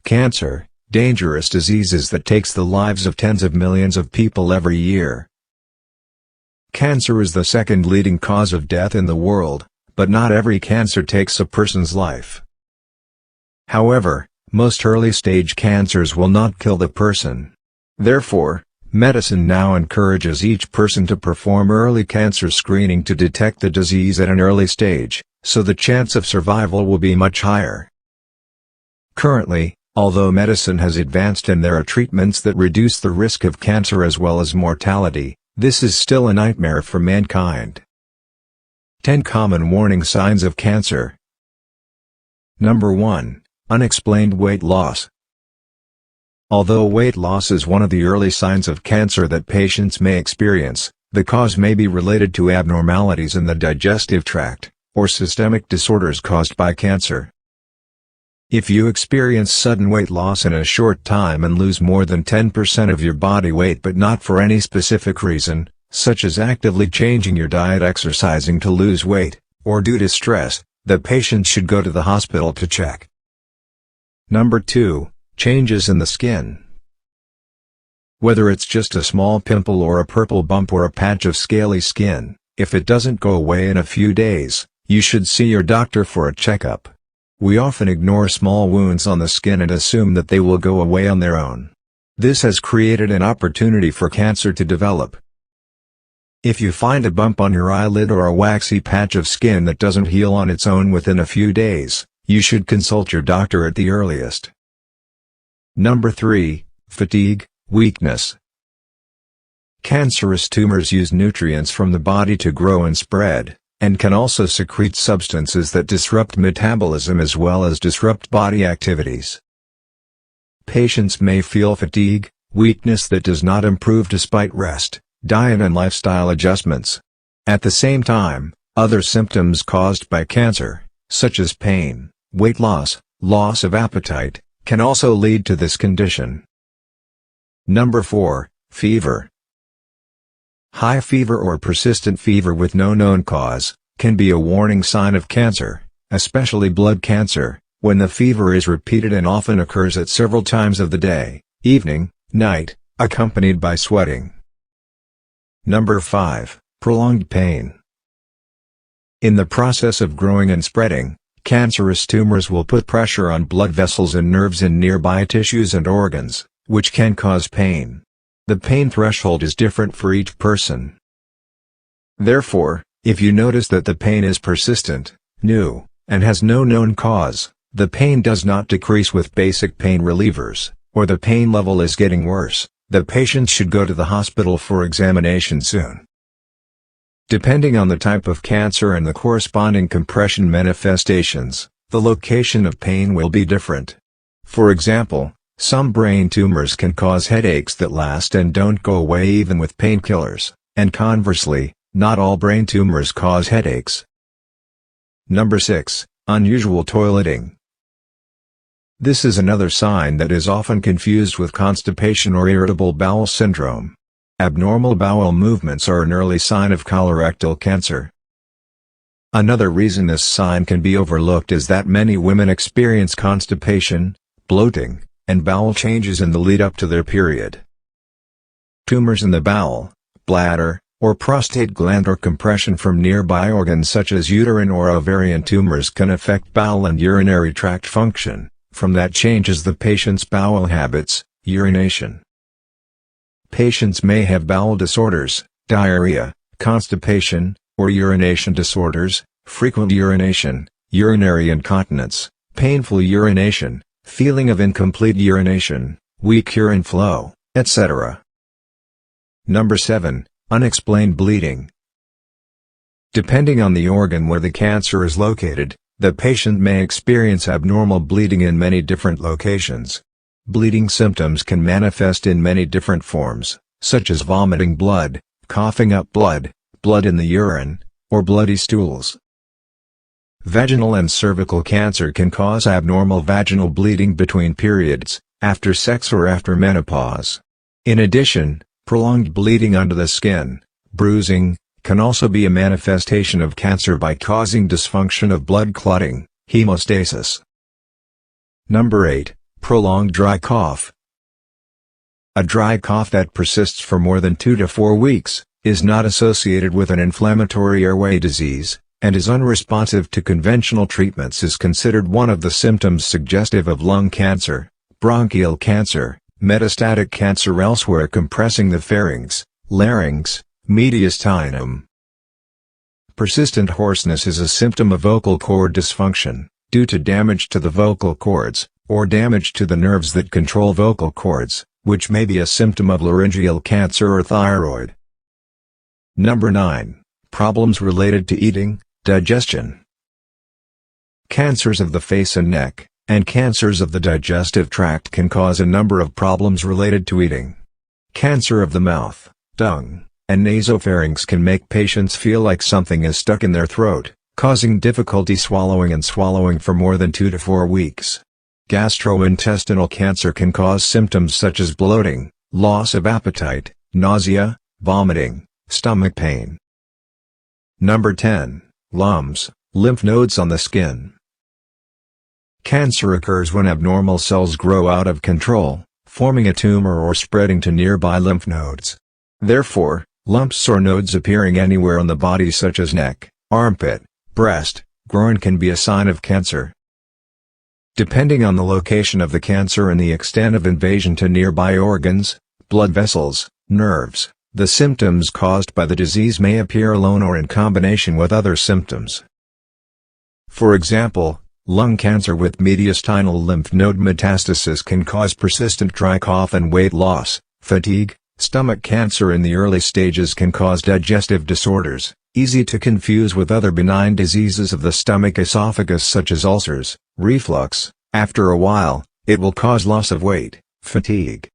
Cancer, dangerous diseases that takes the lives of tens of millions of people every year. Cancer is the second leading cause of death in the world, but not every cancer takes a person's life. However, most early-stage cancers will not kill the person. Therefore, medicine now encourages each person to perform early cancer screening to detect the disease at an early stage, so the chance of survival will be much higher. Currently, although medicine has advanced and there are treatments that reduce the risk of cancer as well as mortality, this is still a nightmare for mankind. 10 Common Warning Signs of Cancer. Number 1. Unexplained weight loss. Although weight loss is one of the early signs of cancer that patients may experience, the cause may be related to abnormalities in the digestive tract, or systemic disorders caused by cancer. If you experience sudden weight loss in a short time and lose more than 10% of your body weight but not for any specific reason, such as actively changing your diet, exercising to lose weight, or due to stress, the patient should go to the hospital to check. Number 2. Changes in the skin. Whether it's just a small pimple or a purple bump or a patch of scaly skin, if it doesn't go away in a few days, you should see your doctor for a checkup. We often ignore small wounds on the skin and assume that they will go away on their own. This has created an opportunity for cancer to develop. If you find a bump on your eyelid or a waxy patch of skin that doesn't heal on its own within a few days, you should consult your doctor at the earliest. Number 3. Fatigue, weakness. Cancerous tumors use nutrients from the body to grow and spread, and can also secrete substances that disrupt metabolism as well as disrupt body activities. Patients may feel fatigue, weakness that does not improve despite rest, diet and lifestyle adjustments. At the same time, other symptoms caused by cancer, such as pain, weight loss, loss of appetite, can also lead to this condition. Number 4. Fever. High fever or persistent fever with no known cause can be a warning sign of cancer, especially blood cancer, when the fever is repeated and often occurs at several times of the day, evening, night, accompanied by sweating. Number 5. Prolonged pain. In the process of growing and spreading, cancerous tumors will put pressure on blood vessels and nerves in nearby tissues and organs, which can cause pain. The pain threshold is different for each person. Therefore, if you notice that the pain is persistent, new, and has no known cause, the pain does not decrease with basic pain relievers, or the pain level is getting worse, the patient should go to the hospital for examination soon. Depending on the type of cancer and the corresponding compression manifestations, the location of pain will be different. For example, some brain tumors can cause headaches that last and don't go away even with painkillers, and conversely, not all brain tumors cause headaches. Number 6. Unusual toileting. This is another sign that is often confused with constipation or irritable bowel syndrome. Abnormal bowel movements are an early sign of colorectal cancer. Another reason this sign can be overlooked is that many women experience constipation, bloating, and bowel changes in the lead-up to their period. Tumors in the bowel, bladder, or prostate gland or compression from nearby organs such as uterine or ovarian tumors can affect bowel and urinary tract function. From that changes the patient's bowel habits, urination. Patients may have bowel disorders, diarrhea, constipation, or urination disorders, frequent urination, urinary incontinence, painful urination, feeling of incomplete urination, weak urine flow, etc. Number 7. Unexplained bleeding. Depending on the organ where the cancer is located, the patient may experience abnormal bleeding in many different locations. Bleeding symptoms can manifest in many different forms, such as vomiting blood, coughing up blood, blood in the urine, or bloody stools. Vaginal and cervical cancer can cause abnormal vaginal bleeding between periods, after sex or after menopause. In addition, prolonged bleeding under the skin, bruising, can also be a manifestation of cancer by causing dysfunction of blood clotting, hemostasis. Number 8. Prolonged dry cough. A dry cough that persists for more than 2 to 4 weeks, is not associated with an inflammatory airway disease, and is unresponsive to conventional treatments, is considered one of the symptoms suggestive of lung cancer, bronchial cancer, metastatic cancer elsewhere compressing the pharynx, larynx, mediastinum. Persistent hoarseness is a symptom of vocal cord dysfunction, due to damage to the vocal cords, or damage to the nerves that control vocal cords, which may be a symptom of laryngeal cancer or thyroid. Number 9. Problems related to eating, digestion. Cancers of the face and neck, and cancers of the digestive tract can cause a number of problems related to eating. Cancer of the mouth, tongue, and nasopharynx can make patients feel like something is stuck in their throat, causing difficulty swallowing and swallowing for more than 2 to 4 weeks. Gastrointestinal cancer can cause symptoms such as bloating, loss of appetite, nausea, vomiting, stomach pain. Number 10. Lumps, lymph nodes on the skin. Cancer occurs when abnormal cells grow out of control, forming a tumor or spreading to nearby lymph nodes. Therefore, lumps or nodes appearing anywhere on the body such as neck, armpit, breast, groin can be a sign of cancer. Depending on the location of the cancer and the extent of invasion to nearby organs, blood vessels, nerves, the symptoms caused by the disease may appear alone or in combination with other symptoms. For example, lung cancer with mediastinal lymph node metastasis can cause persistent dry cough and weight loss, fatigue. Stomach cancer in the early stages can cause digestive disorders, easy to confuse with other benign diseases of the stomach-esophagus such as ulcers, reflux. After a while, it will cause loss of weight, fatigue,